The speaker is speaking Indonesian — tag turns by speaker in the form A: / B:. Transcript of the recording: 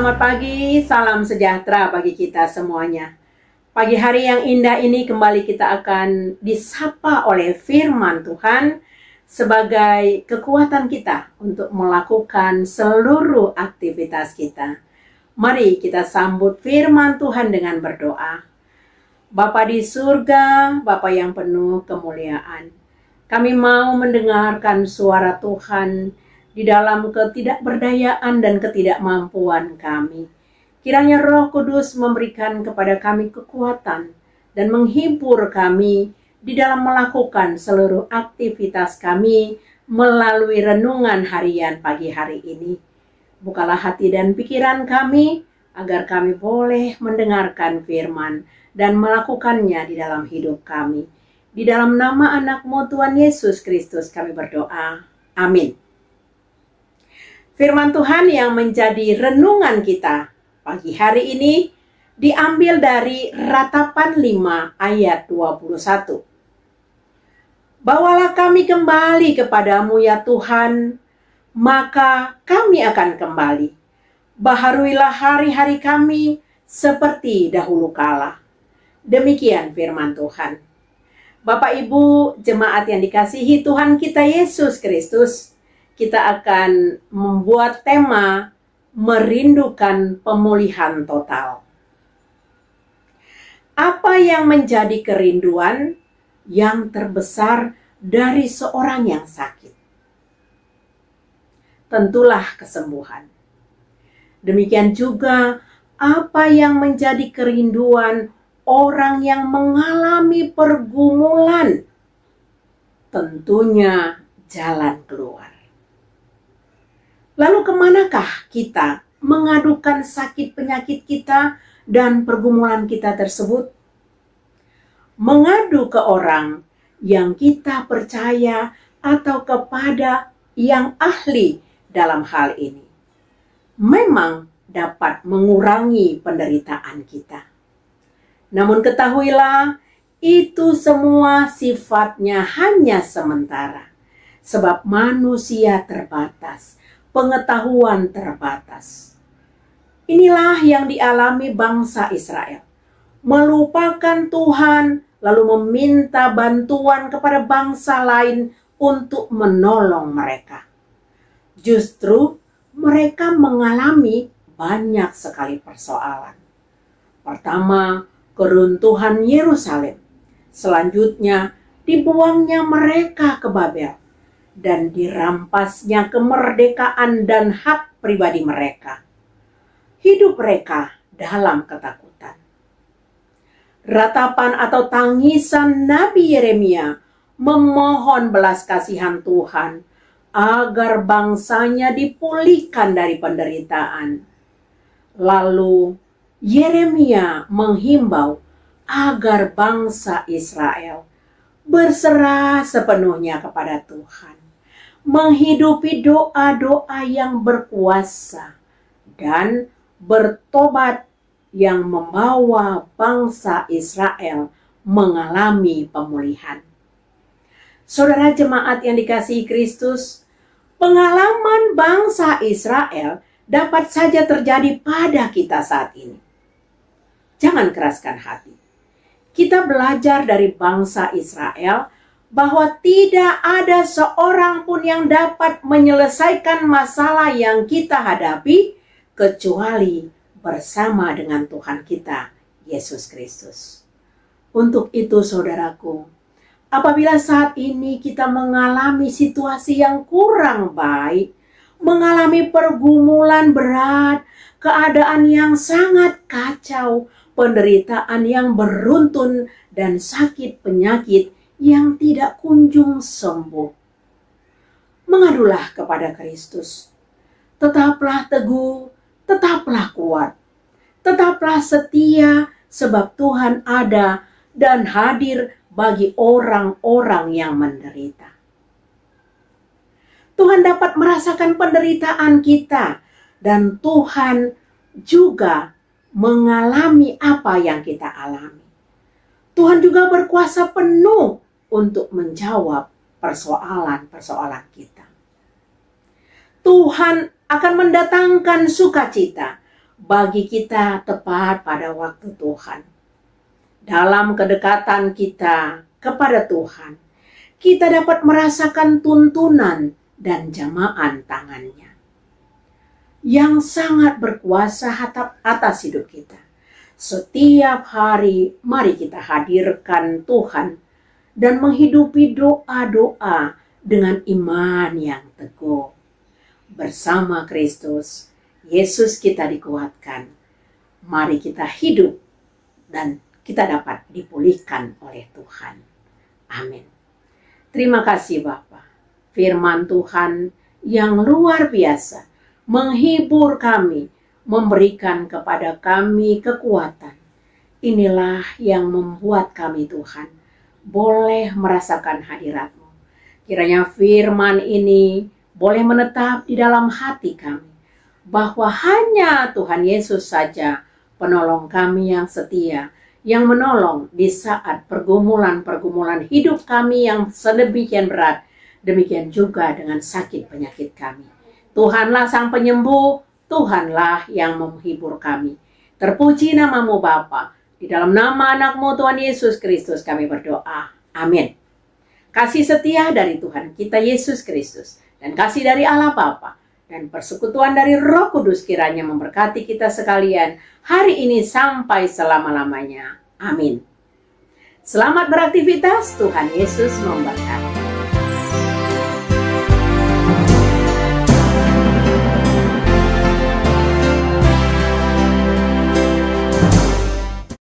A: Selamat pagi, salam sejahtera bagi kita semuanya. Pagi hari yang indah ini kembali kita akan disapa oleh firman Tuhan sebagai kekuatan kita untuk melakukan seluruh aktivitas kita. Mari kita sambut firman Tuhan dengan berdoa. Bapa di surga, Bapa yang penuh kemuliaan, kami mau mendengarkan suara Tuhan di dalam ketidakberdayaan dan ketidakmampuan kami. Kiranya Roh Kudus memberikan kepada kami kekuatan dan menghibur kami di dalam melakukan seluruh aktivitas kami melalui renungan harian pagi hari ini. Bukalah hati dan pikiran kami agar kami boleh mendengarkan firman dan melakukannya di dalam hidup kami. Di dalam nama anak-Mu Tuhan Yesus Kristus kami berdoa. Amin. Firman Tuhan yang menjadi renungan kita pagi hari ini diambil dari Ratapan 5 ayat 21. Bawalah kami kembali kepadamu ya Tuhan, maka kami akan kembali. Baharuilah hari-hari kami seperti dahulu kala. Demikian firman Tuhan. Bapak Ibu jemaat yang dikasihi Tuhan kita Yesus Kristus, kita akan membuat tema merindukan pemulihan total. Apa yang menjadi kerinduan yang terbesar dari seorang yang sakit? Tentulah kesembuhan. Demikian juga apa yang menjadi kerinduan orang yang mengalami pergumulan? Tentunya jalan keluar. Lalu kemanakah kita mengadukan sakit penyakit kita dan pergumulan kita tersebut? Mengadu ke orang yang kita percaya atau kepada yang ahli dalam hal ini memang dapat mengurangi penderitaan kita. Namun ketahuilah, itu semua sifatnya hanya sementara. Sebab manusia terbatas, pengetahuan terbatas. Inilah yang dialami bangsa Israel. Melupakan Tuhan, lalu meminta bantuan kepada bangsa lain untuk menolong mereka. Justru mereka mengalami banyak sekali persoalan. Pertama, keruntuhan Yerusalem. Selanjutnya, dibuangnya mereka ke Babel. Dan dirampasnya kemerdekaan dan hak pribadi mereka. Hidup mereka dalam ketakutan. Ratapan atau tangisan Nabi Yeremia memohon belas kasihan Tuhan agar bangsanya dipulihkan dari penderitaan. Lalu Yeremia menghimbau agar bangsa Israel berserah sepenuhnya kepada Tuhan, menghidupi doa-doa yang berkuasa dan bertobat yang membawa bangsa Israel mengalami pemulihan. Saudara jemaat yang dikasihi Kristus, pengalaman bangsa Israel dapat saja terjadi pada kita saat ini. Jangan keraskan hati. Kita belajar dari bangsa Israel bahwa tidak ada seorang pun yang dapat menyelesaikan masalah yang kita hadapi kecuali bersama dengan Tuhan kita, Yesus Kristus. Untuk itu saudaraku, apabila saat ini kita mengalami situasi yang kurang baik, mengalami pergumulan berat, keadaan yang sangat kacau, penderitaan yang beruntun, dan sakit penyakit yang tidak kunjung sembuh, mengadulah kepada Kristus. Tetaplah teguh, tetaplah kuat, tetaplah setia, sebab Tuhan ada dan hadir bagi orang-orang yang menderita. Tuhan dapat merasakan penderitaan kita, dan Tuhan juga mengalami apa yang kita alami. Tuhan juga berkuasa penuh untuk menjawab persoalan-persoalan kita. Tuhan akan mendatangkan sukacita bagi kita tepat pada waktu Tuhan. Dalam kedekatan kita kepada Tuhan, kita dapat merasakan tuntunan dan jamaan tangannya yang sangat berkuasa atas hidup kita. Setiap hari mari kita hadirkan Tuhan dan menghidupi doa-doa dengan iman yang teguh. Bersama Kristus, Yesus kita dikuatkan. Mari kita hidup dan kita dapat dipulihkan oleh Tuhan. Amin. Terima kasih Bapa. Firman Tuhan yang luar biasa menghibur kami, memberikan kepada kami kekuatan. Inilah yang membuat kami Tuhan boleh merasakan hadirat-Mu. Kiranya firman ini boleh menetap di dalam hati kami, bahwa hanya Tuhan Yesus saja penolong kami yang setia, yang menolong di saat pergumulan-pergumulan hidup kami yang sedemikian berat, demikian juga dengan sakit penyakit kami. Tuhanlah sang penyembuh, Tuhanlah yang menghibur kami. Terpuji nama-Mu Bapa. Di dalam nama anak-Mu Tuhan Yesus Kristus kami berdoa. Amin. Kasih setia dari Tuhan kita Yesus Kristus dan kasih dari Allah Bapa dan persekutuan dari Roh Kudus kiranya memberkati kita sekalian hari ini sampai selama-lamanya. Amin. Selamat beraktivitas, Tuhan Yesus memberkati.